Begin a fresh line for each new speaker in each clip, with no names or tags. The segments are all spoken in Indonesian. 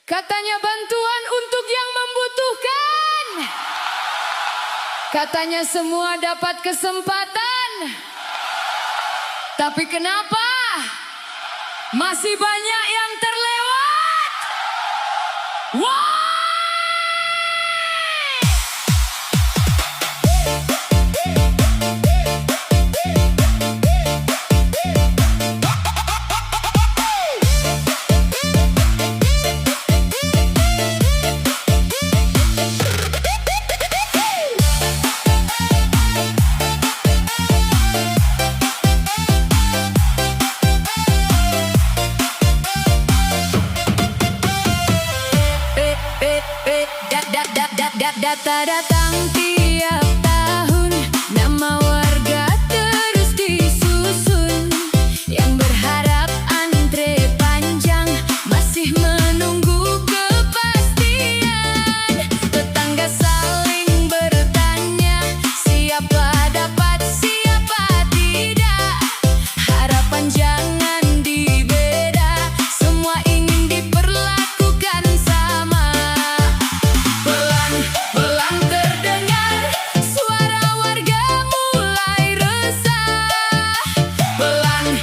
Katanya bantuan untuk yang membutuhkan. Katanya semua dapat kesempatan. Tapi kenapa masih banyak yang terlewat? Wah! Data datang tiap tahun, nama warga terus disusun. Yang berharap antre panjang, masih menunggu kepastian. Tetangga saling bertanya, siapa dapat, siapa tidak. Harapan jangan dibeda, semua ingin diperlakukan sama. Pelan terdengar suara warga mulai resah. Pelan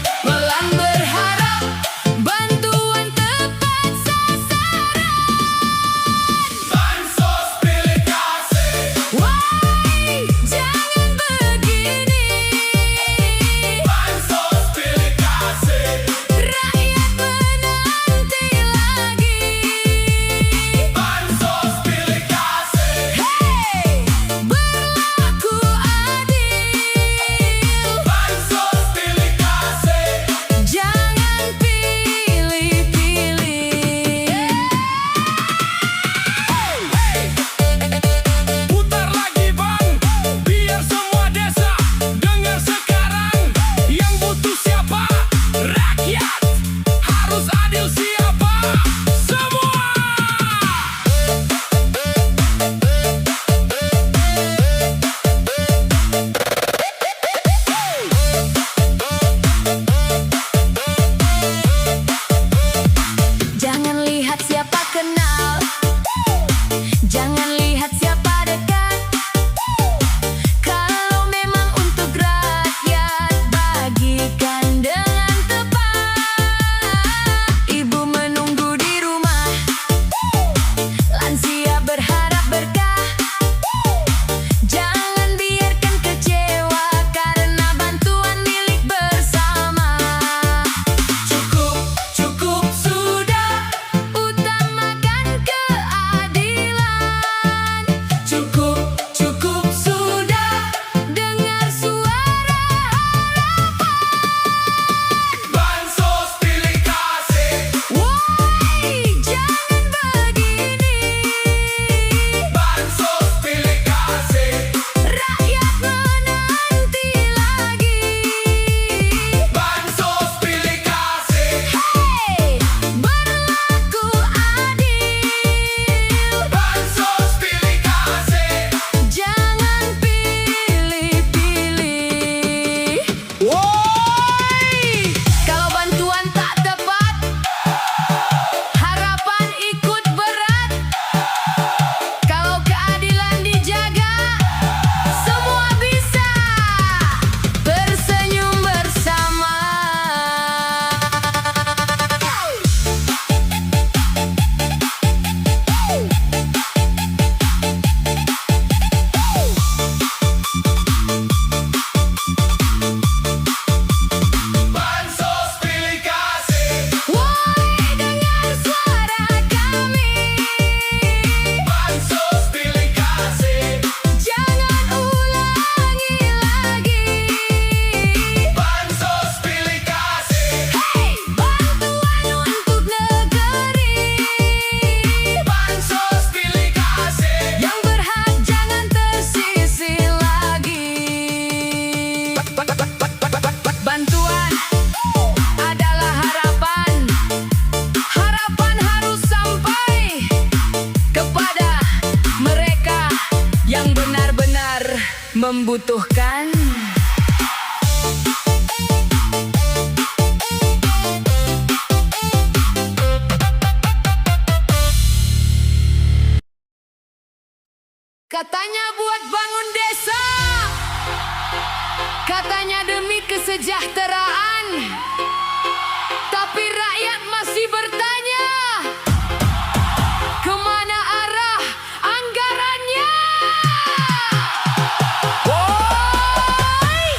berharap bantuan tepat sasaran.
Bansos pilih kasih.
Woi, jangan begini.
Bansos pilih kasih.
Rakyat menanti lagi.
Bansos pilih kasih.
Hey, berlaku adil.
Bansos pilih kasih.
Jangan pilih-pilih.
Putar lagi bang, biar semua desa dengar sekarang. Yang butuh siapa? Rakyat. Harus adil siapa? Semua.
Jangan lihat siapa kenal, jangan lihat siapa dekat. Kalau memang untuk rakyat, bagikan dengan tepat. Ibu menunggu di rumah, lansia berharap berkah. Jangan biarkan kecewa karena bantuan milik bersama.
Cukup sudah.
Utamakan keadilan.
Cukup sudah.
Dengar suara
Bansos pilih kasih.
woi, jangan begini.
Bansos pilih kasih.
Rakyat menanti lagi.
Bansos pilih kasih.
Hey, berlaku adil.
Bansos pilih kasih.
Jangan pilih-pilih.
Woi!
Kalau bantuan tak tepat, harapan ikut berat. Kalau keadilan dijaga, semua bisa tersenyum bersama.
Bansos pilih kasih.
Woi, dengar suara kami.
Bansos pilih kasih.
Jangan ulangi lagi.
Bansos pilih kasih.
Hey, bantuan untuk negeri.
Bansos pilih kasih.
Yang berhak jangan tersisih lagi. Bantuan adalah harapan. Harapan harus sampai kepada mereka yang benar-benar membutuhkan. Katanya buat bangun desa, katanya demi kesejahteraan, tapi rakyat masih bertanya, kemana arah anggarannya? Woi!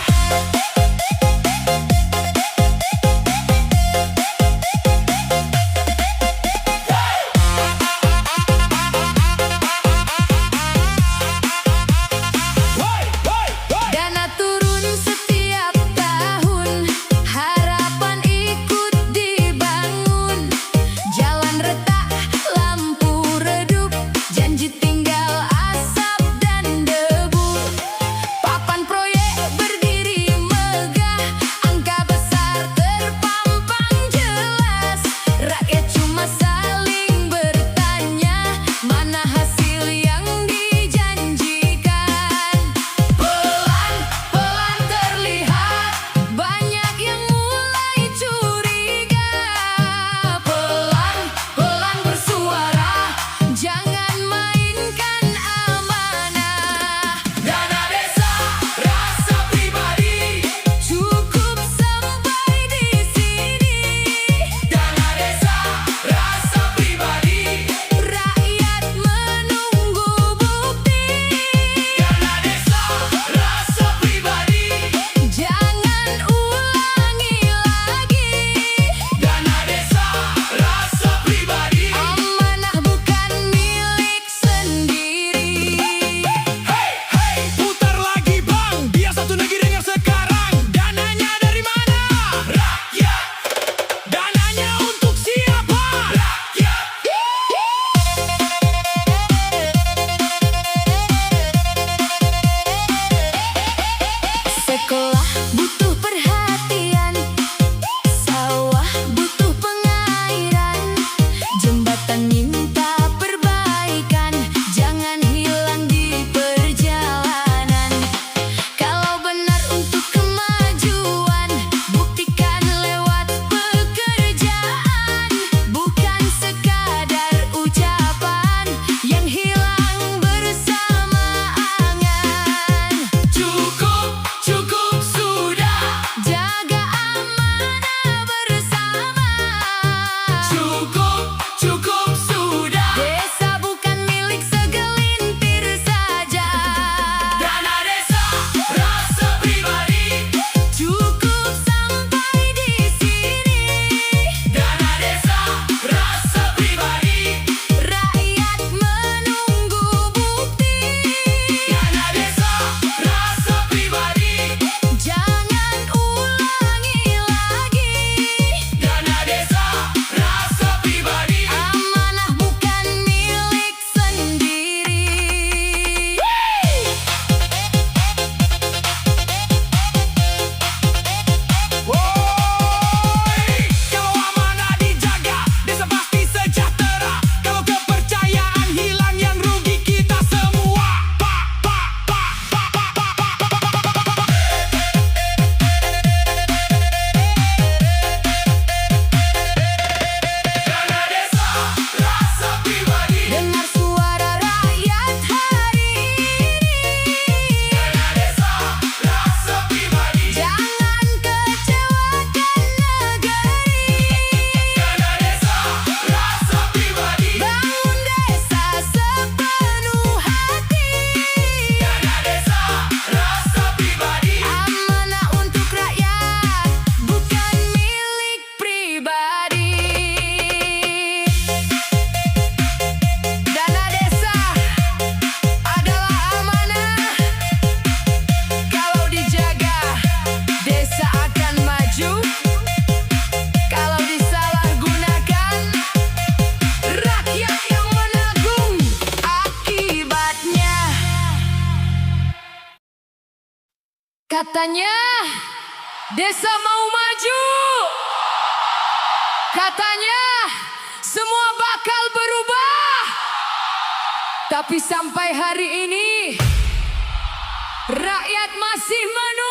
Dana turun setiap tahun, harapan ikut dibangun. Jalan retak, lampu redup, janji tinggal asap dan debu. Papan proyek berdiri megah, angka besar terpampang jelas. Rakyat cuma saling bertanya, mana hasil yang dijanjikan. Pelan-pelan terlihat banyak yang mulai curiga. Pelan-pelan bersuara, jangan mainkan amanah.
Dana desa, rasa pribadi.
Cukup sampai di sini.
Dana desa, rasa pribadi.
Rakyat menunggu bukti.
Dana desa, rasa pribadi.
Jangan ulangi lagi.
Dana desa, rasa pribadi.
Amanah bukan milik sendiri.
Hey, hey, putar lagi bang, biar satu negeri dengar sekarang. Dananya dari mana? Rakyat. Dananya untuk siapa? Rakyat.
Sekolah butuh perhatian, sawah butuh pengairan, jembatan minta perbaikan, jangan hilang di perjalanan. Kalau benar untuk kemajuan, buktikan lewat pekerjaan, bukan sekadar ucapan yang hilang bersama angan.
Cukup sudah.
Jaga amanah bersama.
Cukup sudah.
Desa bukan milik segelintir saja.
Dana desa, rasa pribadi.
Cukup sampai di sini.
Dana desa, rasa pribadi.
Rakyat menunggu bukti.
Dana desa, rasa pribadi.
Jangan ulangi lagi.
Dana desa, rasa pribadi.
Amanah bukan milik sendiri.
Woi, kalau amanah dijaga, desa pasti sejahtera. Kalau kepercayaan hilang, yang rugi kita semua. Dana desa, rasa pribadi.
Dengar suara rakyat hari ini.
Dana desa, rasa pribadi.
Jangan kecewakan negeri.
Dana desa, rasa pribadi.
Bangun desa sepenuh hati.
Dana desa, rasa pribadi.
Amanah untuk rakyat, bukan milik pribadi. Dana desa adalah amanah. Kalau dijaga, desa akan maju. Kalau disalahgunakan, rakyat yang menanggung akibatnya. Katanya desa mau maju. Katanya semua bakal berubah. Tapi sampai hari ini rakyat masih menunggu.